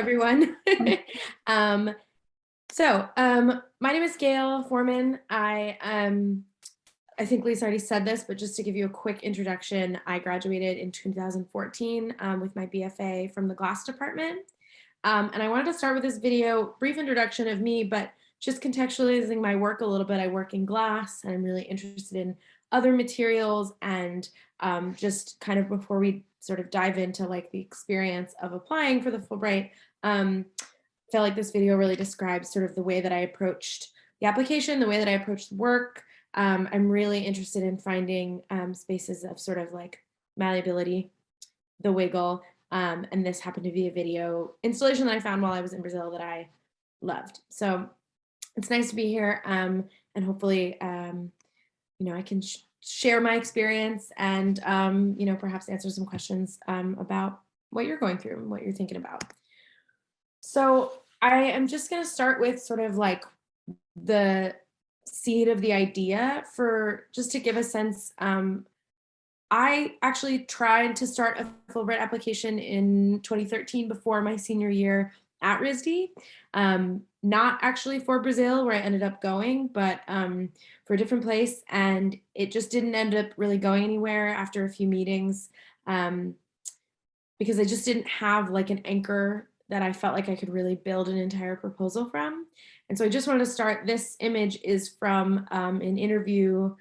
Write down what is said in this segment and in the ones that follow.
everyone. um, my name is Gayle Forman. I think Lisa already said this, but just to give you a quick introduction, I graduated in 2014 with my BFA from the glass department. And I wanted to start with this video, brief introduction of me, but just contextualizing my work a little bit. I work in glass and I'm really interested in other materials, and just kind of before we sort of dive into like the experience of applying for the Fulbright, I felt like this video really describes sort of the way that I approached the application, the way that I approached work. I'm really interested in finding spaces of sort of like malleability, the wiggle, and this happened to be a video installation that I found while I was in Brazil that I loved. So it's nice to be here, and hopefully, I can share my experience and, perhaps answer some questions about what you're going through and what you're thinking about. So I am just going to start with sort of like the seed of the idea for just to give a sense. I actually tried to start a Fulbright application in 2013 before my senior year at RISD. Not actually for Brazil, where I ended up going, but for a different place. And it just didn't end up really going anywhere after a few meetings, because I just didn't have like an anchor that I felt like I could really build an entire proposal from. And so I just wanted to start. This image is from an interview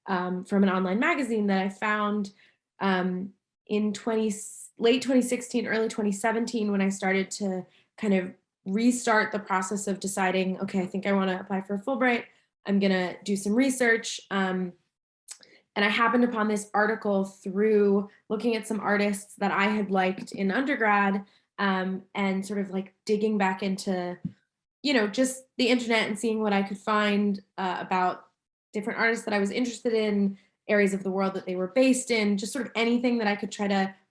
from an online magazine that I found in late 2016, early 2017, when I started to kind of restart the process of deciding, okay, I think I want to apply for a Fulbright. I'm going to do some research. And I happened upon this article through looking at some artists that I had liked in undergrad, and sort of like digging back into, just the internet and seeing what I could find about different artists that I was interested in, areas of the world that they were based in, just sort of anything that I could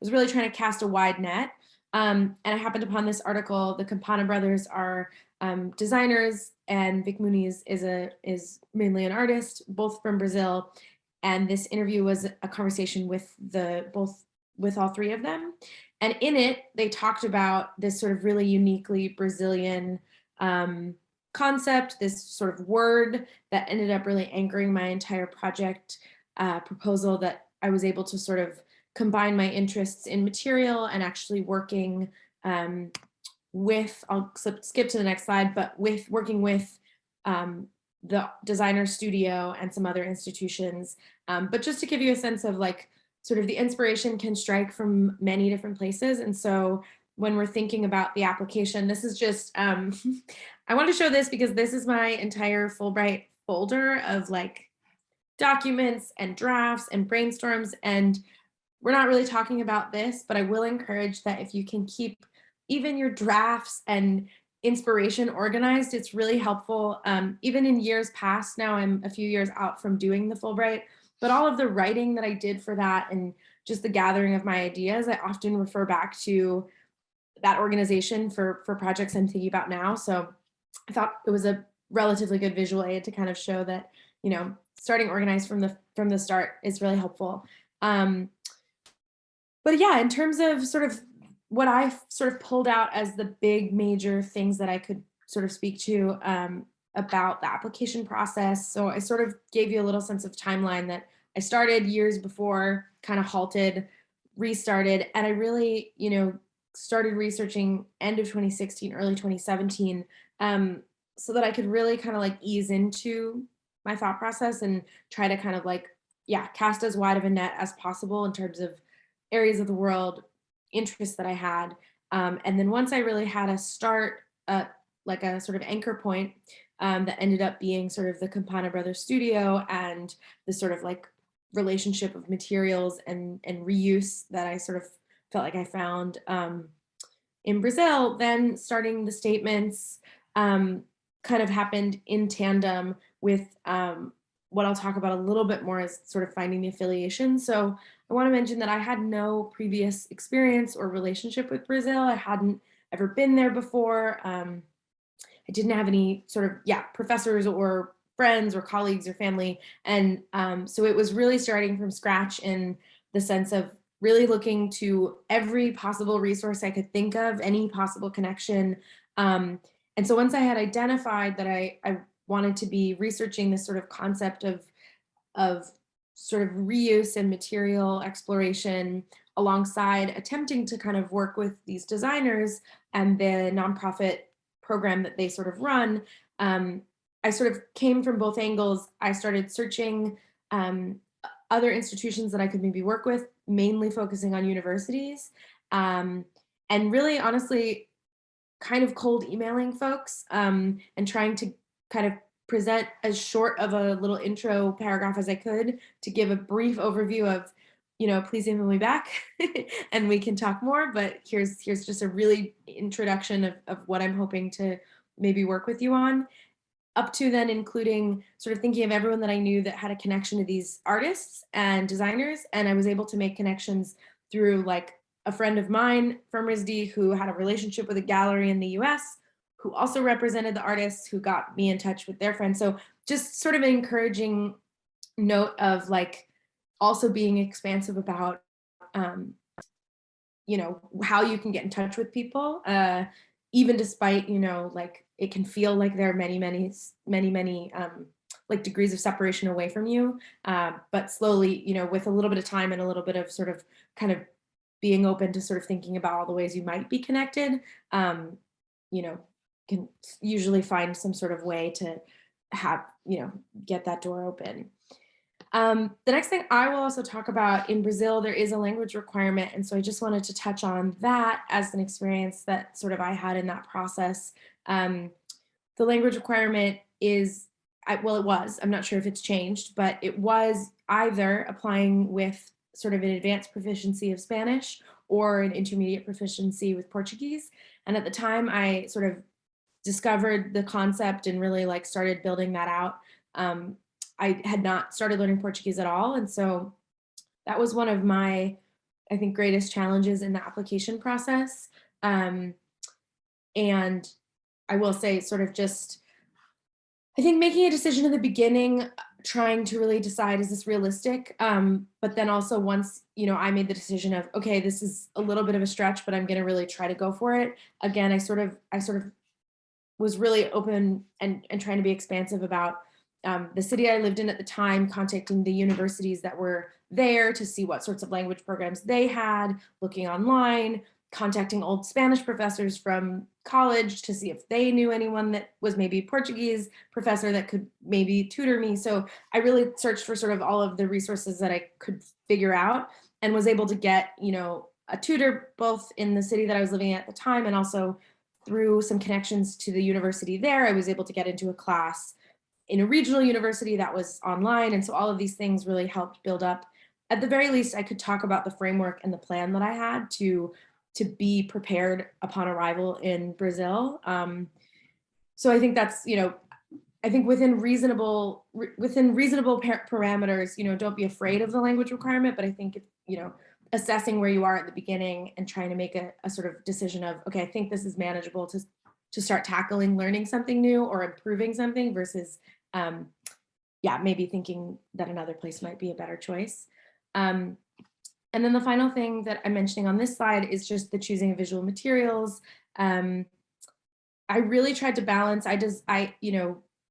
was really trying to cast a wide net. And I happened upon this article. The Campana brothers are designers, and Vic Muniz is mainly an artist, both from Brazil. And this interview was a conversation with all three of them. And in it, they talked about this sort of really uniquely Brazilian concept, this sort of word that ended up really anchoring my entire project proposal, that I was able to sort of combine my interests in material and actually working with, I'll skip to the next slide, but working with the designer studio and some other institutions. But just to give you a sense of like, sort of the inspiration can strike from many different places. And so when we're thinking about the application, this is just, I want to show this because this is my entire Fulbright folder of like documents and drafts and brainstorms. And we're not really talking about this, but I will encourage that if you can keep even your drafts and inspiration organized, it's really helpful. Even in years past, now I'm a few years out from doing the Fulbright, but all of the writing that I did for that and just the gathering of my ideas, I often refer back to that organization for projects I'm thinking about now. So I thought it was a relatively good visual aid to kind of show that, starting organized from the start is really helpful. But yeah, in terms of sort of what I sort of pulled out as the big major things that I could sort of speak to about the application process. So I sort of gave you a little sense of timeline that I started years before, kind of halted, restarted, and I really, started researching end of 2016, early 2017, so that I could really kind of like ease into my thought process and try to kind of like, cast as wide of a net as possible in terms of areas of the world, interests that I had. And then once I really had a start, like a sort of anchor point, that ended up being sort of the Campana Brothers studio and the sort of like relationship of materials and reuse that I sort of felt like I found in Brazil. Then starting the statements kind of happened in tandem with what I'll talk about a little bit more as sort of finding the affiliation. So I want to mention that I had no previous experience or relationship with Brazil. I hadn't ever been there before. I didn't have any sort of, professors or friends or colleagues or family. And so it was really starting from scratch in the sense of really looking to every possible resource I could think of, any possible connection. And so once I had identified that I wanted to be researching this sort of concept of sort of reuse and material exploration alongside attempting to kind of work with these designers and the nonprofit program that they sort of run, um, I sort of came from both angles. I started searching other institutions that I could maybe work with, mainly focusing on universities. Um, and really, honestly, kind of cold emailing folks and trying to kind of present as short of a little intro paragraph as I could to give a brief overview of, please email me back and we can talk more. But here's just a really introduction of what I'm hoping to maybe work with you on, up to then including sort of thinking of everyone that I knew that had a connection to these artists and designers. And I was able to make connections through like a friend of mine from RISD who had a relationship with a gallery in the US, who also represented the artists, who got me in touch with their friends. So just sort of an encouraging note of like also being expansive about um, how you can get in touch with people, even despite, like it can feel like there are many like degrees of separation away from you, but slowly, with a little bit of time and a little bit of sort of kind of being open to sort of thinking about all the ways you might be connected, um, you know can usually find some sort of way to have, get that door open. The next thing I will also talk about, in Brazil, there is a language requirement. And so I just wanted to touch on that as an experience that sort of I had in that process. Um, the language requirement is, well, it was, I'm not sure if it's changed, but it was either applying with sort of an advanced proficiency of Spanish or an intermediate proficiency with Portuguese. And at the time I sort of discovered the concept and really like started building that out, um, I had not started learning Portuguese at all. And so that was one of my, I think, greatest challenges in the application process. Um, and I will say, sort of just, I think making a decision in the beginning, trying to really decide, is this realistic? But then also once, I made the decision of, okay, this is a little bit of a stretch, but I'm going to really try to go for it. Again, I sort of was really open and trying to be expansive about the city I lived in at the time, contacting the universities that were there to see what sorts of language programs they had, looking online, contacting old Spanish professors from college to see if they knew anyone that was maybe a Portuguese professor that could maybe tutor me. So I really searched for sort of all of the resources that I could figure out, and was able to get, a tutor both in the city that I was living in at the time, and also through some connections to the university there, I was able to get into a class in a regional university that was online. And so all of these things really helped build up. At the very least, I could talk about the framework and the plan that I had to be prepared upon arrival in Brazil. So I think that's, I think within reasonable parameters, don't be afraid of the language requirement. But I think, assessing where you are at the beginning and trying to make a sort of decision of, okay, I think this is manageable to start tackling learning something new or improving something versus, yeah, maybe thinking that another place might be a better choice. And then the final thing that I'm mentioning on this slide is just the choosing of visual materials. I really tried to balance. I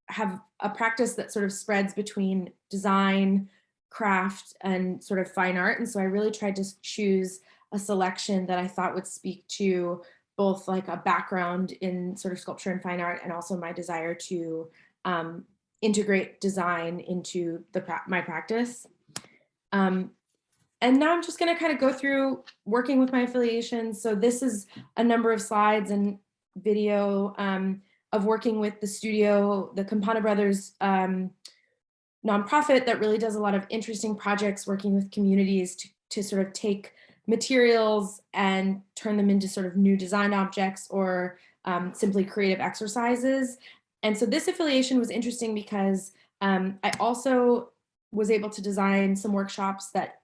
have a practice that sort of spreads between design, craft, and sort of fine art. And so I really tried to choose a selection that I thought would speak to both like a background in sort of sculpture and fine art, and also my desire to integrate design into my practice. And now I'm just going to kind of go through working with my affiliations. So this is a number of slides and video of working with the studio, the Campana Brothers nonprofit that really does a lot of interesting projects working with communities to sort of take materials and turn them into sort of new design objects, or simply creative exercises. And so this affiliation was interesting because I also was able to design some workshops that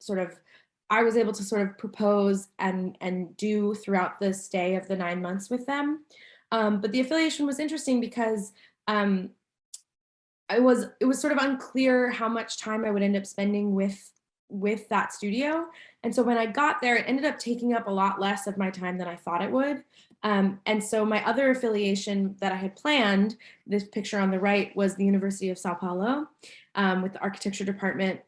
I was able to sort of propose and do throughout the stay of the 9 months with them. But the affiliation was interesting because it was sort of unclear how much time I would end up spending with with that studio. And so when I got there, it ended up taking up a lot less of my time than I thought it would. And so my other affiliation that I had planned, this picture on the right, was the University of Sao Paulo, with the architecture department.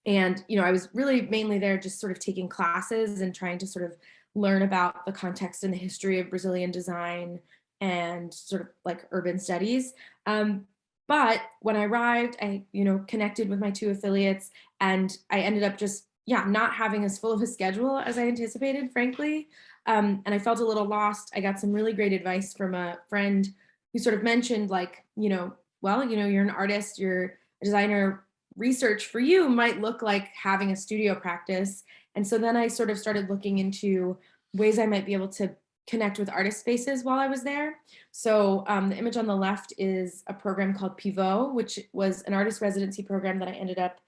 And, I was really mainly there just sort of taking classes and trying to sort of learn about the context and the history of Brazilian design and sort of like urban studies. But when I arrived, I, connected with my two affiliates, and I ended up just, yeah, not having as full of a schedule as I anticipated, frankly. And I felt a little lost. I got some really great advice from a friend who sort of mentioned, like, well, you're an artist, you're a designer, research for you might look like having a studio practice. And so then I sort of started looking into ways I might be able to connect with artist spaces while I was there. So the image on the left is a program called Pivot, which was an artist residency program that I ended up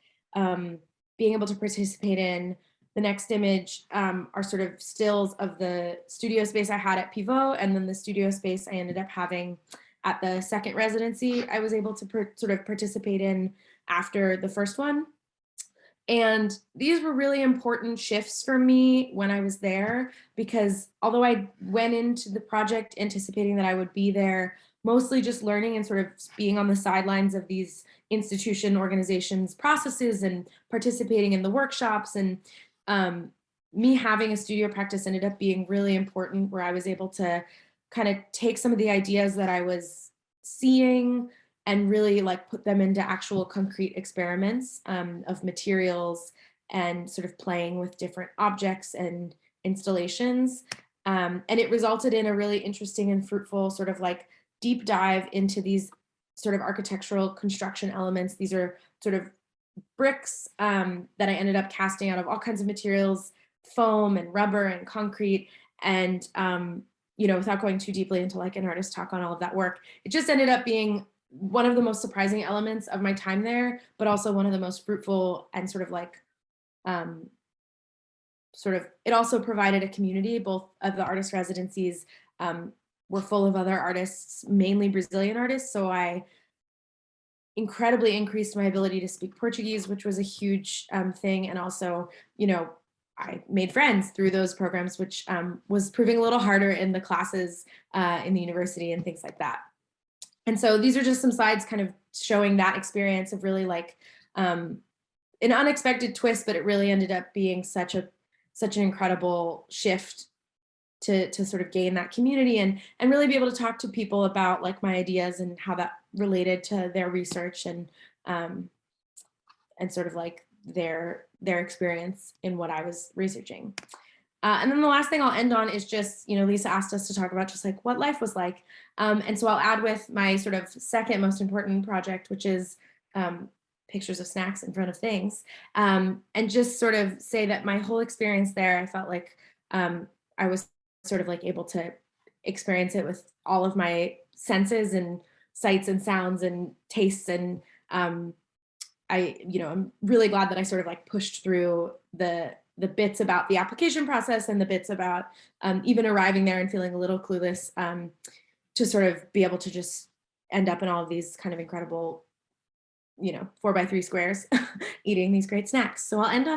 being able to participate in. The next image are sort of stills of the studio space I had at Pivot, and then the studio space I ended up having at the second residency I was able to sort of participate in after the first one. And these were really important shifts for me when I was there, because although I went into the project anticipating that I would be there mostly just learning and sort of being on the sidelines of these institution organizations processes and participating in the workshops, and me having a studio practice ended up being really important, where I was able to kind of take some of the ideas that I was seeing and really like put them into actual concrete experiments of materials and sort of playing with different objects and installations. And it resulted in a really interesting and fruitful sort of like deep dive into these sort of architectural construction elements. These are sort of bricks that I ended up casting out of all kinds of materials, foam and rubber and concrete. And, without going too deeply into like an artist talk on all of that work, it just ended up being one of the most surprising elements of my time there, but also one of the most fruitful and sort of like, it also provided a community. Both of the artist residencies were full of other artists, mainly Brazilian artists. So I incredibly increased my ability to speak Portuguese, which was a huge thing. And also, I made friends through those programs, which was proving a little harder in the classes in the university and things like that. And so these are just some slides kind of showing that experience of really like an unexpected twist, but it really ended up being such an incredible shift to sort of gain that community and really be able to talk to people about like my ideas and how that related to their research and sort of like their experience in what I was researching. And then the last thing I'll end on is just, Lisa asked us to talk about just like what life was like. And so I'll add with my sort of second most important project, which is pictures of snacks in front of things. And just sort of say that my whole experience there, I felt like I was sort of like able to experience it with all of my senses and sights and sounds and tastes. And I'm really glad that I sort of like pushed through the bits about the application process and the bits about even arriving there and feeling a little clueless to sort of be able to just end up in all of these kind of incredible, 4x3 squares eating these great snacks. So I'll end on